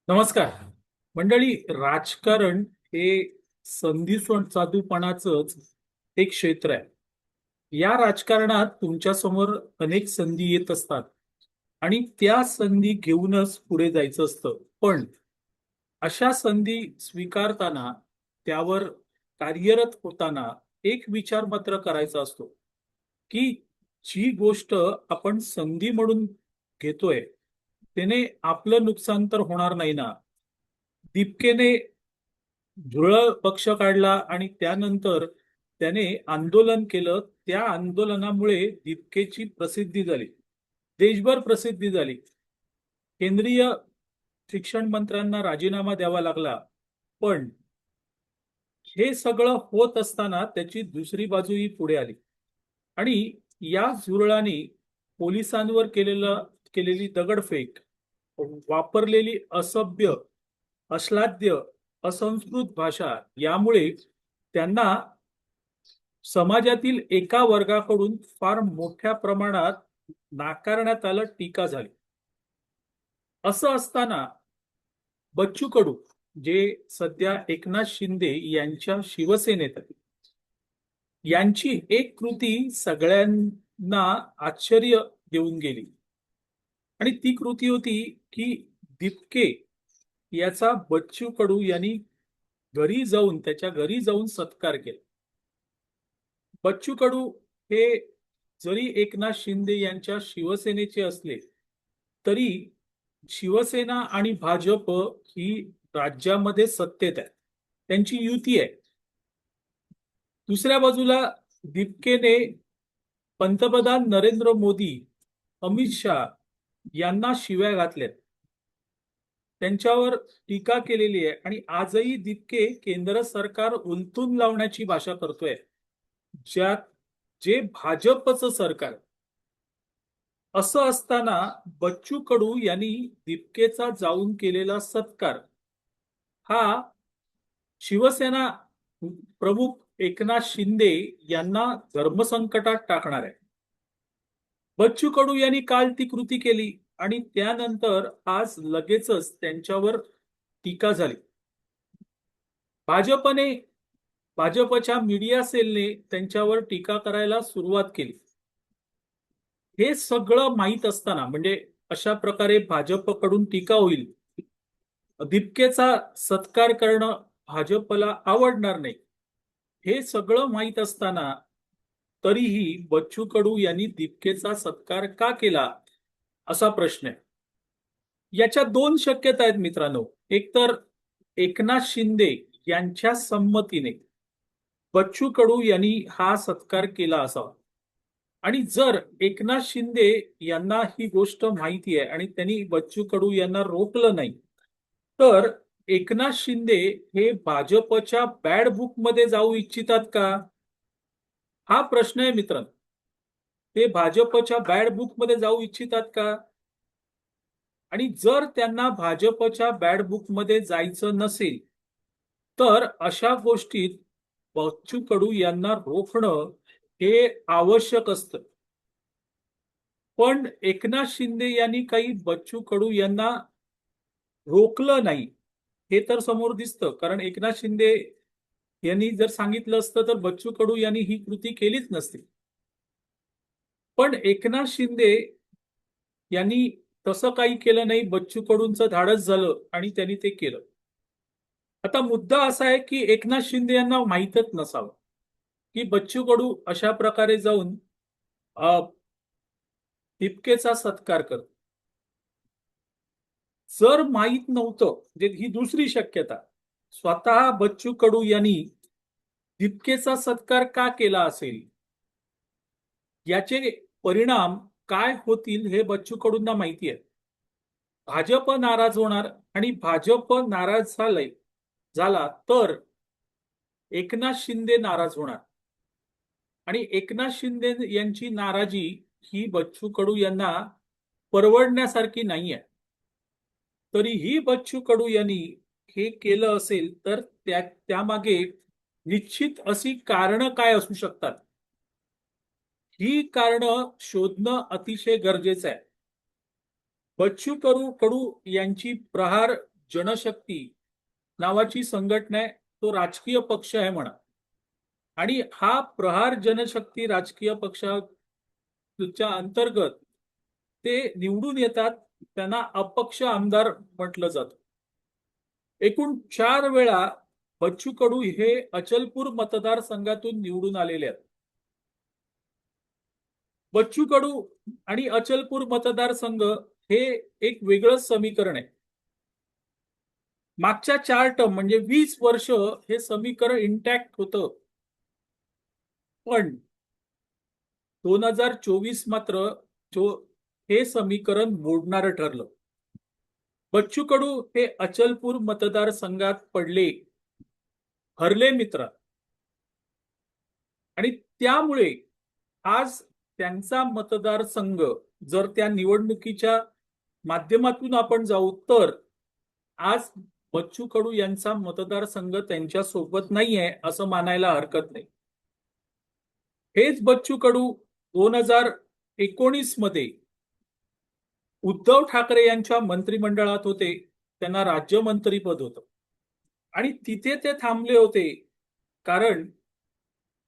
नमस्कार मंडळी. राजकारण हे संधी साधूपणाचंच एक क्षेत्र आहे. या राजकारणात तुमच्या समोर अनेक संधी येत असतात आणि त्या संधी घेऊनच पुढे जायचं असतं. पण अशा संधी स्वीकारताना त्यावर कार्यरत होताना एक विचार मात्र करायचा असतो की जी गोष्ट आपण संधी म्हणून घेतोय त्याने आपलं नुकसान तर होणार नाही ना. दीपकेने झुरळ पक्ष काढला आणि त्यानंतर त्याने आंदोलन केलं. त्या आंदोलनामुळे दीपकेची प्रसिद्धी झाली, देशभर प्रसिद्धी झाली. केंद्रीय शिक्षण मंत्र्यांना राजीनामा द्यावा लागला. पण हे सगळं होत असताना त्याची दुसरी बाजूही पुढे आली आणि या झुरळांनी पोलिसांवर केलेली दगडफेक, वापरलेली असभ्य, अश्लाघ्य, असंस्कृत भाषा यामुळे त्यांना समाजातील एका वर्गाकडून फार मोठ्या प्रमाणात नाकारण्यात आलं, टीका झाली. असं असताना बच्चू कडू जे सध्या एकनाथ शिंदे यांच्या शिवसेनेत आहेत, यांची एक कृती सगळ्यांना आश्चर्य देऊन गेली आणि ती कृती होती की दीपके याचा बच्चू कडू यांनी त्याच्या घरी जाऊन सत्कार केला. बच्चू कडू हे जरी एकनाथ शिंदे यांच्या शिवसेनेचे असले तरी शिवसेना आणि भाजप ही राज्यामध्ये सत्तेत आहे, त्यांची युती आहे. दुसऱ्या बाजूला दीपकेने पंतप्रधान नरेंद्र मोदी, अमित शाह यांना शिव्या घातल्यात, त्यांच्यावर टीका केलेली आहे आणि आजही दीपके केंद्र सरकार उलथून लावण्याची भाषा करतोय, ज्यात जे भाजपचं सरकार. असं असताना बच्चू कडू यांनी दीपकेचा जाऊन केलेला सत्कार हा शिवसेना प्रमुख एकनाथ शिंदे यांना धर्मसंकटात टाकणार आहे. बच्चू कडू यांनी काल ती कृती केली आणि त्यानंतर आज लगेचच त्यांच्यावर टीका झाली. भाजपने भाजपच्या मीडिया सेलने त्यांच्यावर टीका करायला सुरुवात केली. हे सगळं माहीत असताना, म्हणजे अशा प्रकारे भाजपकडून टीका होईल, दीपकेचा सत्कार करणं भाजपला आवडणार नाही, हे सगळं माहीत असताना तरीही बच्चू कडू यांनी दीपकेचा सत्कार का केला असा प्रश्न आहे. याच्या दोन शक्यता आहेत मित्रांनो. एकतर एकनाथ शिंदे यांच्या संमतीने बच्चू कडू यांनी हा सत्कार केला असावा आणि जर एकनाथ शिंदे यांना ही गोष्ट माहिती आहे आणि त्यांनी बच्चू कडू यांना रोखलं नाही, तर एकनाथ शिंदे हे भाजपच्या बॅड बुक मध्ये जाऊ इच्छितात का, हा प्रश्न आहे मित्रांनो. ते भाजपच्या बॅड बुक मध्ये जाऊ इच्छितात का? आणि जर त्यांना भाजपच्या बॅड बुक मध्ये जायचं नसेल तर अशा गोष्टीत बच्चू कडू यांना रोखणं हे आवश्यक असतं. पण एकनाथ शिंदे यांनी काही बच्चू कडू यांना रोखलं नाही हे तर समोर दिसतं. कारण एकनाथ शिंदे यांनी जर सांगितलं असतं तर बच्चू कडू यांनी ही कृती केलीच नसती. पण एकनाथ शिंदे यांनी तसं काही केलं नाही, बच्चू कडूंचं धाडस झालं आणि त्यांनी ते केलं. आता मुद्दा असा आहे की एकनाथ शिंदे यांना माहीतच नसावं की बच्चू कडू अशा प्रकारे जाऊन टिपकेचा सत्कार करतो. जर माहीत नव्हतं, म्हणजे ही दुसरी शक्यता, स्वतः बच्चू कडू यांनी दीपकेचा सत्कार का केला असेल, याचे परिणाम काय होतील हे बच्चू कडूंना माहिती आहे. भाजप नाराज होणार आणि भाजप नाराज झाला तर एकनाथ शिंदे नाराज होणार आणि एकनाथ शिंदे यांची नाराजी ही बच्चू कडू यांना परवडण्यासारखी नाही आहे. तरीही बच्चू कडू यांनी हे केलं असेल तर त्यामागे निश्चित अशी कारणं काय असू शकतात, ही कारणं शोधणं अतिशय गरजेचं आहे. बच्चू कडू यांची प्रहार जनशक्ती नावाची संघटना आहे, तो राजकीय पक्ष आहे म्हणा. आणि हा प्रहार जनशक्ती राजकीय पक्षाच्या अंतर्गत ते निवडून येतात. त्यांना अपक्ष आमदार म्हटलं जातं. एकूण 4 वेळा बच्चू कडू हे अचलपूर मतदारसंघातून निवडून आलेले आहेत. बच्चू कडू आणि अचलपूर मतदारसंघ हे एक वेगळंच समीकरण आहे. मागच्या 4 टर्म म्हणजे 20 वर्ष हे समीकरण इंटॅक्ट होतं. पण 2024 मात्र जो हे समीकरण मोडणारं ठरलं. बच्चू कडू हे अचलपूर मतदारसंघात पडले, हरले मित्र. आणि त्यामुळे आज त्यांचा मतदारसंघ, जर त्या निवडणुकीच्या माध्यमातून आपण जाऊ तर आज बच्चू कडू यांचा मतदारसंघ त्यांच्या सोबत नाहीये असं मानायला हरकत नाही. हेच बच्चू कडू 2019 मध्ये उद्धव ठाकरे यांच्या मंत्रिमंडळात होते. त्यांना राज्यमंत्रीपद होतं आणि तिथे ते थांबले होते कारण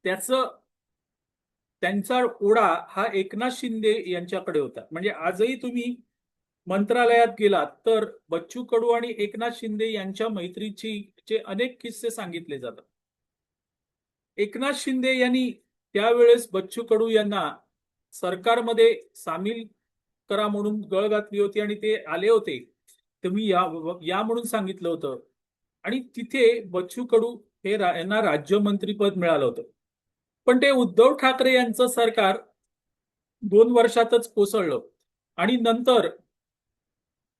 त्याचं त्यांचा ओढा हा एकनाथ शिंदे यांच्याकडे होता. म्हणजे आजही तुम्ही मंत्रालयात गेलात तर बच्चू कडू आणि एकनाथ शिंदे यांच्या मैत्रीचे अनेक किस्से सांगितले जातात. एकनाथ शिंदे यांनी त्यावेळेस बच्चू कडू यांना सरकारमध्ये सामील करा म्हणून गळ घातली होती आणि ते आले होते. तुम्ही या म्हणून सांगितलं होतं आणि तिथे बच्चू कडू यांना राज्यमंत्रीपद मिळालं होतं. पण ते उद्धव ठाकरे यांचं सरकार 2 वर्षातच कोसळलं आणि नंतर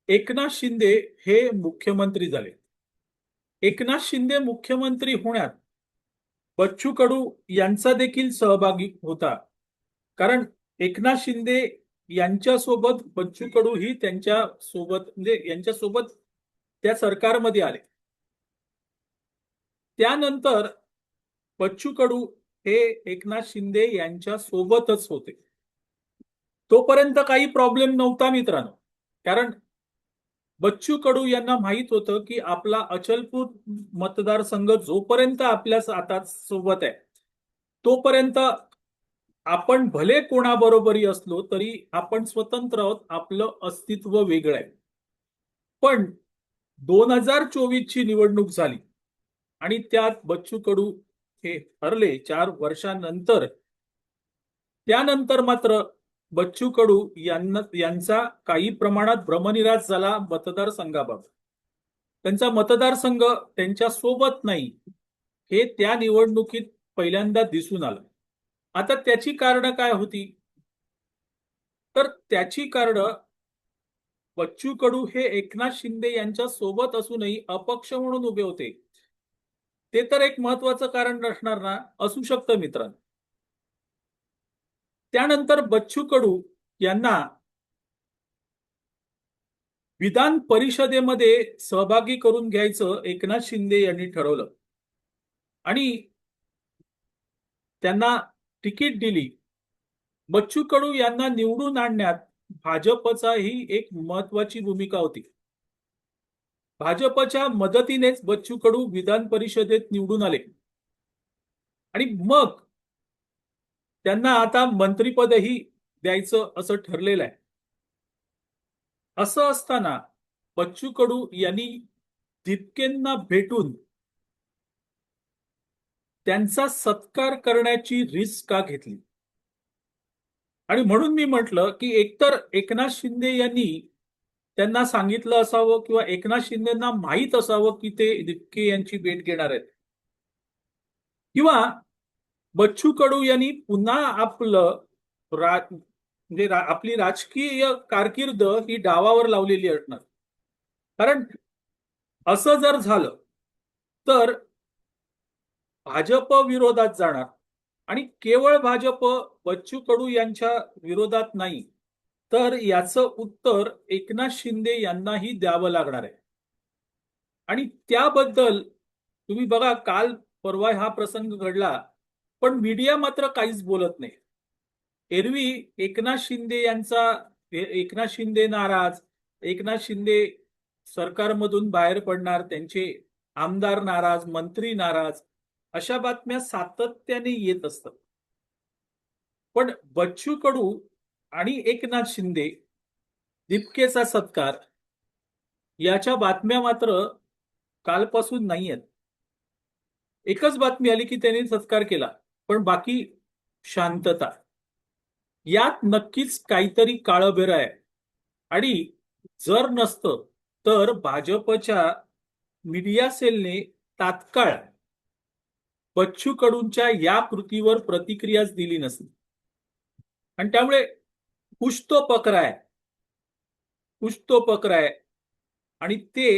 एकनाथ शिंदे हे मुख्यमंत्री झाले. एकनाथ शिंदे मुख्यमंत्री होण्यात बच्चू कडू यांचा देखील सहभागी होता. कारण एकनाथ शिंदे यांच्यासोबत बच्चू कडू ही त्यांच्या सोबत म्हणजे यांच्यासोबत त्या सरकारमध्ये आले. त्यानंतर बच्चू कडू हे एकनाथ शिंदे यांच्या सोबतच होते. तोपर्यंत काही प्रॉब्लेम नव्हता मित्रांनो. कारण बच्चू कडू यांना माहित होतं की आपला अचलपूर मतदारसंघ जोपर्यंत आपल्या हातात सोबत आहे तोपर्यंत आपण भले कोणाबरोबरी असलो तरी आपण स्वतंत्र आहोत, आपलं अस्तित्व वेगळं आहे. पण 2024 ची निवडणूक झाली आणि त्यात बच्चू कडू हे हरले 4 वर्षांनंतर. त्यानंतर मात्र बच्चू कडू यांचा काही प्रमाणात भ्रमनिरास झाला मतदारसंघाबाबत. त्यांचा मतदारसंघ त्यांच्या सोबत नाही हे त्या निवडणुकीत पहिल्यांदा दिसून आलं. आता त्याची कारणं काय होती? तर त्याची कारणं बच्चू कडू हे एकनाथ शिंदे यांच्या सोबत असूनही अपक्ष म्हणून उभे होते. ते तर एक महत्वाचं कारण असणार ना, असू शकतं मित्रांनो. त्यानंतर बच्चू कडू यांना विधान परिषदेमध्ये सहभागी करून घ्यायचं एकनाथ शिंदे यांनी ठरवलं आणि त्यांना तिकीट दिली. बच्चू कडू यांना निवडून आणण्यात भाजपचा ही एक महत्वाची भूमिका होती. भाजपच्या मदतीनेच बच्चू कडू विधान परिषदेत निवडून आले आणि मग त्यांना आता मंत्रिपदही द्यायचं असं ठरलेलं आहे. असं असताना बच्चू कडू यांनी दिपकेंना भेटून त्यांचा सत्कार करण्याची रिस्क का घेतली? आणि म्हणून मी म्हटलं की एकतर एकनाथ शिंदे यांनी त्यांना सांगितलं असावं किंवा एकनाथ शिंदेना माहीत असावं की ते दिपके यांची भेट घेणार आहेत, किंवा बच्चू कडू यांनी पुन्हा आपलं म्हणजे आपली राजकीय कारकीर्द ही डावावर लावलेली असणार. कारण असं जर झालं तर भाजप विरोधात जाणार आणि केवळ भाजप बच्चू कडू यांच्या विरोधात नाही तर याचं उत्तर एकनाथ शिंदे यांनाही द्यावं लागणार आहे. आणि त्याबद्दल तुम्ही बघा, काल परवा हा प्रसंग घडला पण मीडिया मात्र काहीच बोलत नाही. एरवी एकनाथ शिंदे नाराज, एकनाथ शिंदे सरकारमधून बाहेर पडणार, त्यांचे आमदार नाराज, मंत्री नाराज, अशा बातम्या सातत्याने येत असतात. पण बच्चू कडू आणि एकनाथ शिंदे, दीपकेचा सत्कार, याच्या बातम्या मात्र कालपासून नाही आहेत. एकच बातमी आली की त्यांनी सत्कार केला, पण बाकी शांतता. यात नक्कीच काहीतरी काळबेर आहे. आणि जर नसतं तर भाजपच्या मीडिया सेलने तात्काळ बच्चू कडूंच्या या कृतीवर प्रतिक्रियाच दिली नसती. आणि त्यामुळे कुछ तो पकरा है, कुछ तो पकरा है. आणि ते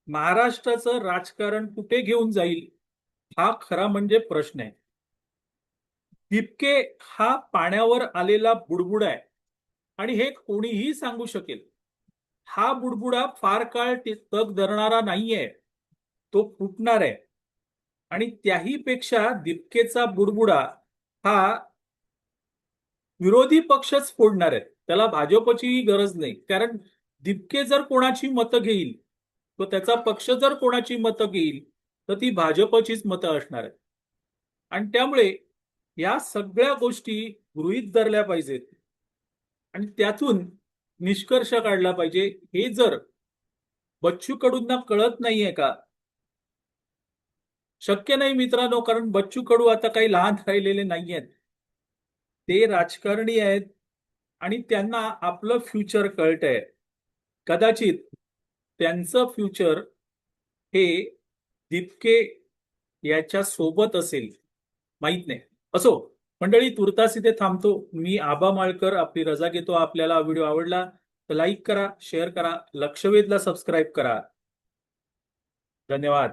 महाराष्ट्राचं राजकारण कुठे घेऊन जाईल, हा खरा म्हणजे प्रश्न आहे. दीपके हा पाण्यावर आलेला बुडबुडा आहे आणि हे कोणीही सांगू शकेल. हा बुडबुडा फार काळ तग धरणारा नाहीये, तो फुटणार आहे. आणि त्याही पेक्षा दीपकेचा बुडबुडा हा विरोधी पक्षच फोडणार आहेत, त्याला भाजपचीही गरज नाही. कारण दीपके जर कोणाची मतं घेईल, तो त्याचा पक्ष जर कोणाची मतं घेईल, तर ती भाजपचीच मतं असणार आहेत. आणि त्यामुळे या सगळ्या गोष्टी गृहीत धरल्या पाहिजेत आणि त्यातून निष्कर्ष काढला पाहिजे. हे जर बच्चू कडूंना कळत नाहीये का? शक्य नाही मित्रांनो, कारण बच्चू कडू आता काही लहान राहिलेले नाहीयेत. ते राजकारणी आहेत आणि त्यांना आपलं फ्युचर कळतंय. कदाचित त्यांचं फ्युचर हे दीपके याच्या सोबत असेल, माहित नाही. असो मंडळी, तुर्तास इथे थांबतो. मी आबा माळकर आपली रजा घेतो. आपल्याला व्हिडिओ आवडला तर लाईक करा, शेअर करा, लक्षवेधला सबस्क्राईब करा. धन्यवाद.